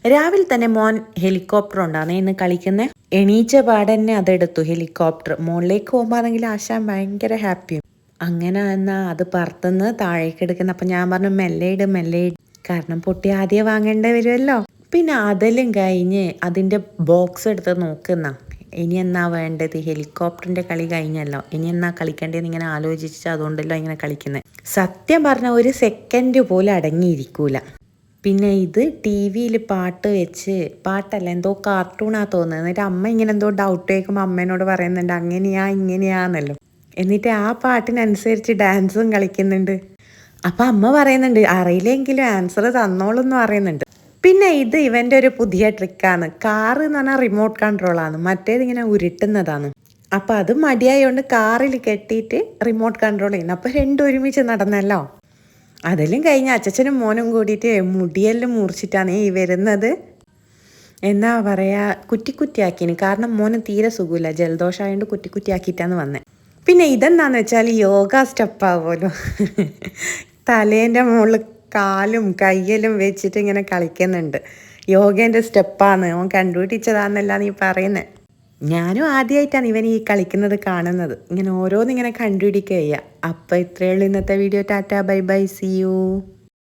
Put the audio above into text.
രാവിലെ തന്നെ മോൻ ഹെലികോപ്റ്റർ ഉണ്ടാകുന്നേ ഇന്ന് കളിക്കുന്നത്. എണീച്ച പാടന്നെ അതെടുത്തു ഹെലികോപ്റ്റർ. മുകളിലേക്ക് പോകുമ്പോഴാണെങ്കിൽ ആശാൻ ഭയങ്കര ഹാപ്പിയും. അങ്ങനെ എന്നാൽ അത് പറത്തുനിന്ന് താഴേക്ക് എടുക്കുന്ന. അപ്പം ഞാൻ പറഞ്ഞു മെല്ലെ ഇട്. കാരണം പൊട്ടി ആദ്യം വാങ്ങേണ്ടി വരുമല്ലോ. പിന്നെ അതെല്ലാം കഴിഞ്ഞ് അതിൻ്റെ ബോക്സ് എടുത്ത് നോക്കുന്ന. ഇനി എന്നാ വേണ്ടത്? ഹെലികോപ്റ്ററിൻ്റെ കളി കഴിഞ്ഞല്ലോ, ഇനി എന്നാ കളിക്കേണ്ടതെന്ന് ഇങ്ങനെ ആലോചിച്ച് അതുകൊണ്ടല്ലോ ഇങ്ങനെ കളിക്കുന്നത്. സത്യം പറഞ്ഞാൽ ഒരു സെക്കൻഡ് പോലും അടങ്ങിയിരിക്കൂല. പിന്നെ ഇത് ടി വിയിൽ പാട്ട് വെച്ച്, പാട്ടല്ല എന്തോ കാർട്ടൂണാ തോന്നുന്നത്. എന്നിട്ട് അമ്മ ഇങ്ങനെ എന്തോ ഡൗട്ട് കേൾക്കുമ്പോൾ അമ്മേനോട് പറയുന്നുണ്ട് അങ്ങനെയാ ഇങ്ങനെയാന്നല്ലോ. എന്നിട്ട് ആ പാട്ടിനനുസരിച്ച് ഡാൻസും കളിക്കുന്നുണ്ട്. അപ്പം അമ്മ പറയുന്നുണ്ട് അറിയില്ലെങ്കിലും ആൻസർ തന്നോളെന്ന് പറയുന്നുണ്ട്. പിന്നെ ഇത് ഇവൻ്റെ ഒരു പുതിയ ട്രിക്കാണ്. കാറ് എന്ന് പറഞ്ഞാൽ റിമോട്ട് കൺട്രോളാണ്, മറ്റേതിങ്ങനെ ഉരുട്ടുന്നതാണ്. അപ്പം അത് മടിയായതുകൊണ്ട് കാറിൽ കെട്ടിയിട്ട് റിമോട്ട് കൺട്രോൾ ചെയ്യുന്നു. അപ്പം രണ്ടും ഒരുമിച്ച് നടന്നല്ലോ. അതെല്ലാം കഴിഞ്ഞ് അച്ഛനും മോനും കൂടിയിട്ട് മുടിയെല്ലാം മുറിച്ചിട്ടാണ് ഈ വരുന്നത്. എന്നാ പറയുക, കുറ്റിക്കുറ്റിയാക്കിന്. കാരണം മോന് തീരെ സുഖമില്ല, ജലദോഷമായതുകൊണ്ട് കുറ്റിക്കുറ്റിയാക്കിയിട്ടാണ് വന്നത്. പിന്നെ ഇതെന്താണെന്ന് വെച്ചാൽ യോഗ സ്റ്റെപ്പാവുമല്ലോ. തലേൻ്റെ മുകളിൽ കാലും കയ്യെല്ലാം വെച്ചിട്ട് ഇങ്ങനെ കളിക്കുന്നുണ്ട്. യോഗേൻ്റെ സ്റ്റെപ്പാണ്, ഓൻ കണ്ടുപിടിച്ചതാണെന്നല്ല നീ പറയുന്നത്. ഞാനും ആദ്യമായിട്ടാണ് ഇവൻ ഈ കളിക്കുന്നത് കാണുന്നത്. ഇങ്ങനെ ഓരോന്നിങ്ങനെ കണ്ടുപിടിക്കുക ചെയ്യുക. അപ്പോൾ ഇത്രയേ ഉള്ളൂ ഇന്നത്തെ video. Tata bye bye, see U.